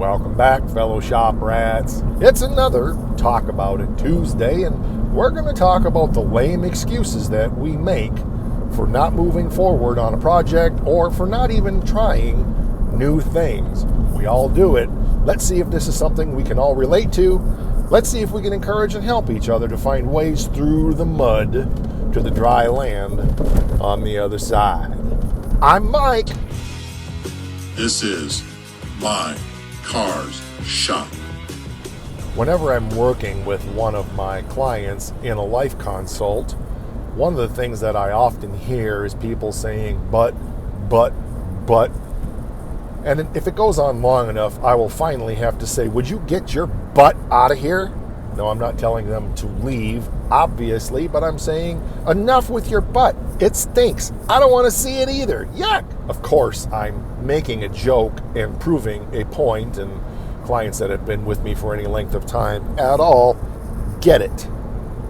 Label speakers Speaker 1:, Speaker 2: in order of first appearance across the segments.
Speaker 1: Welcome back, fellow shop rats. It's another Talk About It Tuesday, and we're going to talk about the lame excuses that we make for not moving forward on a project or for not even trying new things. We all do it. Let's see if this is something we can all relate to. Let's see if we can encourage and help each other to find ways through the mud to the dry land on the other side. I'm Mike.
Speaker 2: This is My Car's Shop.
Speaker 1: Whenever I'm working with one of my clients in a life consult, one of the things that I often hear is people saying, but. And if it goes on long enough, I will finally have to say, would you get your butt out of here? No, I'm not telling them to leave, obviously, but I'm saying, enough with your butt. It stinks. I don't want to see it either. Yuck! Of course, I'm making a joke and proving a point, and clients that have been with me for any length of time at all get it.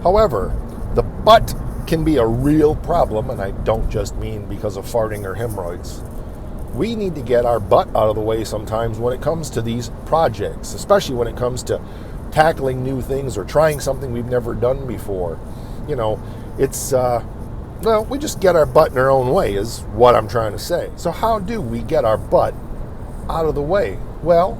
Speaker 1: However, the butt can be a real problem, and I don't just mean because of farting or hemorrhoids. We need to get our butt out of the way sometimes when it comes to these projects, especially when it comes to tackling new things or trying something we've never done before. You know, it's, we just get our butt in our own way is what I'm trying to say. So how do we get our butt out of the way? Well,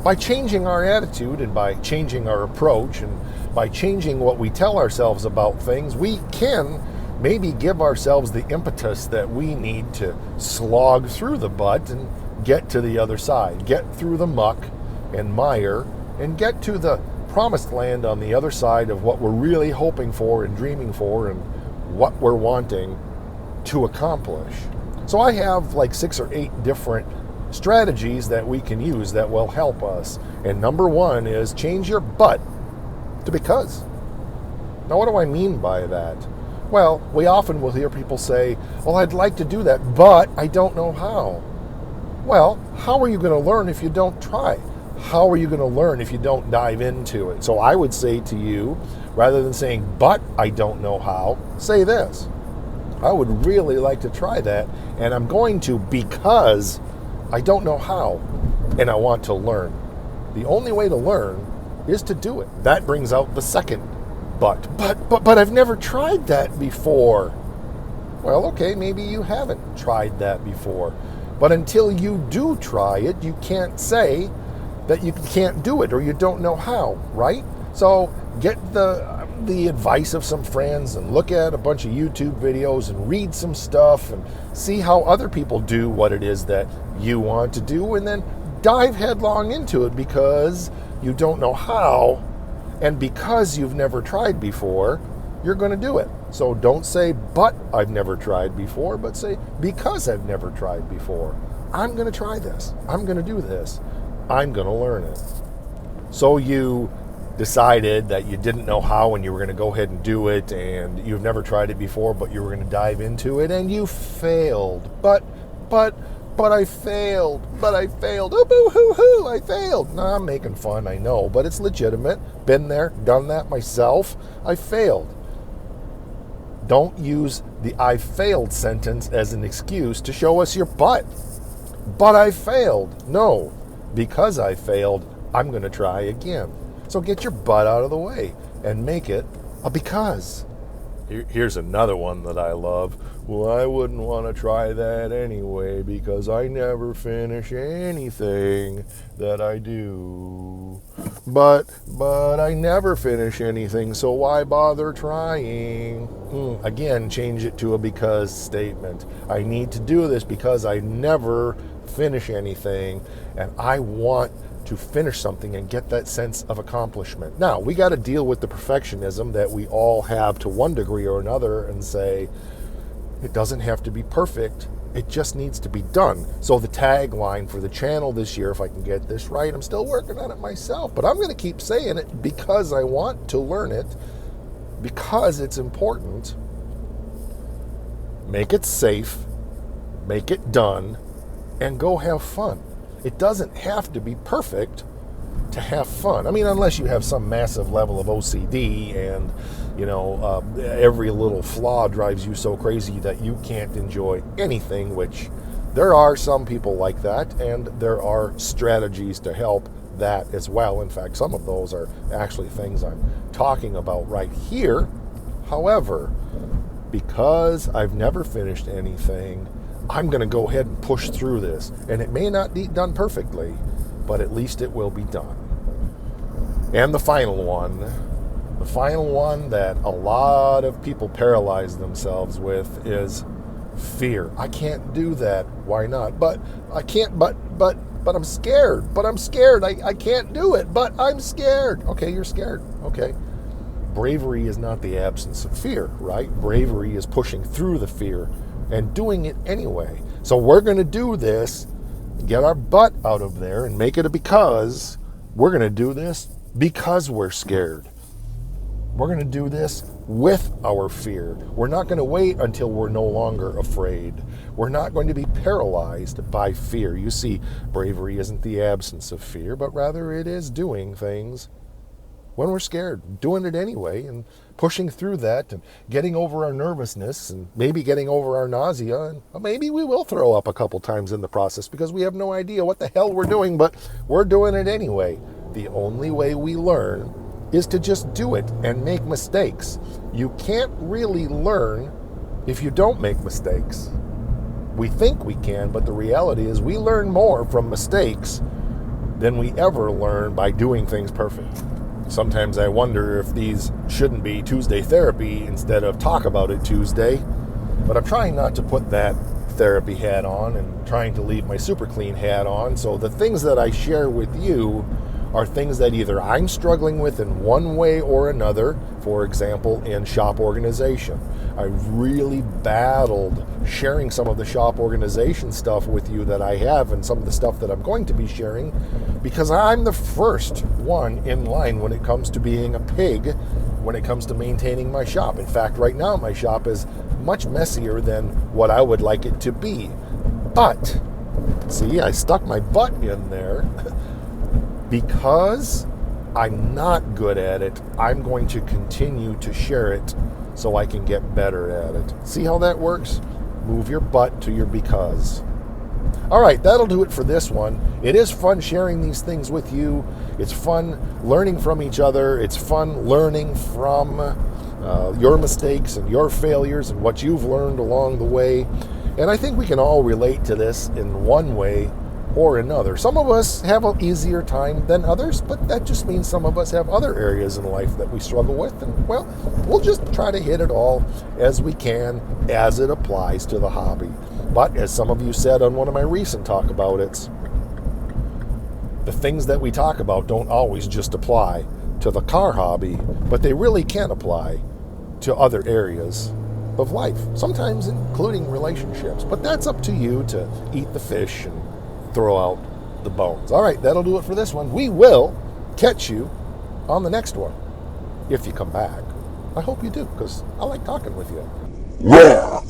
Speaker 1: by changing our attitude and by changing our approach and by changing what we tell ourselves about things, we can maybe give ourselves the impetus that we need to slog through the butt and get to the other side, get through the muck and mire, and get to the promised land on the other side of what we're really hoping for and dreaming for and what we're wanting to accomplish. So I have like 6 or 8 different strategies that we can use that will help us. And number 1 is change your butt to because. Now, what do I mean by that? Well, we often will hear people say, well, I'd like to do that, but I don't know how. Well, how are you going to learn if you don't try? How are you going to learn if you don't dive into it? So I would say to you, rather than saying, but I don't know how, say this. I would really like to try that, and I'm going to because I don't know how, and I want to learn. The only way to learn is to do it. That brings out the second but I've never tried that before. Well, okay, maybe you haven't tried that before. But until you do try it, you can't say that you can't do it or you don't know how, right? So get the advice of some friends and look at a bunch of YouTube videos and read some stuff and see how other people do what it is that you want to do, and then dive headlong into it because you don't know how. And because you've never tried before, you're going to do it. So don't say, but I've never tried before, but say, because I've never tried before. I'm going to try this. I'm going to do this. I'm going to learn it. So you decided that you didn't know how and you were going to go ahead and do it, and you've never tried it before, but you were going to dive into it, and you failed. But I failed. Oh, boo-hoo-hoo, I failed. No, I'm making fun, I know, but it's legitimate. Been there, done that myself. I failed. Don't use the I failed sentence as an excuse to show us your butt. But I failed. No, because I failed, I'm going to try again. So get your butt out of the way and make it a because. Here's another one that I love. Well, I wouldn't want to try that anyway because I never finish anything that I do. But I never finish anything, so why bother trying? Again, change it to a because statement. I need to do this because I never finish anything, and I want to finish something and get that sense of accomplishment. Now, we got to deal with the perfectionism that we all have to one degree or another and say, it doesn't have to be perfect, it just needs to be done. So the tagline for the channel this year, if I can get this right, I'm still working on it myself, but I'm going to keep saying it because I want to learn it, because it's important. Make it safe, make it done, and go have fun. It doesn't have to be perfect to have fun. I mean, unless you have some massive level of OCD and, every little flaw drives you so crazy that you can't enjoy anything, which There are some people like that, and there are strategies to help that as well. In fact, some of those are actually things I'm talking about right here. However, because I've never finished anything, I'm going to go ahead and push through this. And it may not be done perfectly, but at least it will be done. And the final one that a lot of people paralyze themselves with is fear. I can't do that. Why not? But I can't, but I'm scared. But I'm scared. I can't do it, but I'm scared. Okay, you're scared. Okay. Bravery is not the absence of fear, right? Bravery is pushing through the fear and doing it anyway. So we're going to do this, get our butt out of there and make it a because. We're going to do this because we're scared. We're going to do this with our fear. We're not going to wait until we're no longer afraid. We're not going to be paralyzed by fear. You see, bravery isn't the absence of fear, but rather it is doing things when we're scared, doing it anyway, and pushing through that, and getting over our nervousness, and maybe getting over our nausea, and maybe we will throw up a couple times in the process because we have no idea what the hell we're doing, but we're doing it anyway. The only way we learn is to just do it and make mistakes. You can't really learn if you don't make mistakes. We think we can, but the reality is we learn more from mistakes than we ever learn by doing things perfect. Sometimes I wonder if these shouldn't be Tuesday therapy instead of Talk About It Tuesday, but I'm trying not to put that therapy hat on and trying to leave my super clean hat on. So the things that I share with you are things that either I'm struggling with in one way or another. For example, in shop organization. I really battled sharing some of the shop organization stuff with you that I have and some of the stuff that I'm going to be sharing because I'm the first one in line when it comes to being a pig, when it comes to maintaining my shop. In fact, right now my shop is much messier than what I would like it to be. But, see, I stuck my butt in there. Because I'm not good at it, I'm going to continue to share it so I can get better at it. See how that works? Move your butt to your because. All right, that'll do it for this one. It is fun sharing these things with you. It's fun learning from each other. It's fun learning from your mistakes and your failures and what you've learned along the way. And I think we can all relate to this in one way or another. Some of us have an easier time than others, but that just means some of us have other areas in life that we struggle with, and well, we'll just try to hit it all as we can as it applies to the hobby. But as some of you said on one of my recent Talk About It's, the things that we talk about don't always just apply to the car hobby, but they really can apply to other areas of life, sometimes including relationships. But that's up to you to eat the fish and throw out the bones. All right, that'll do it for this one. We will catch you on the next one. If you come back. I hope you do, because I like talking with you.
Speaker 2: Roar!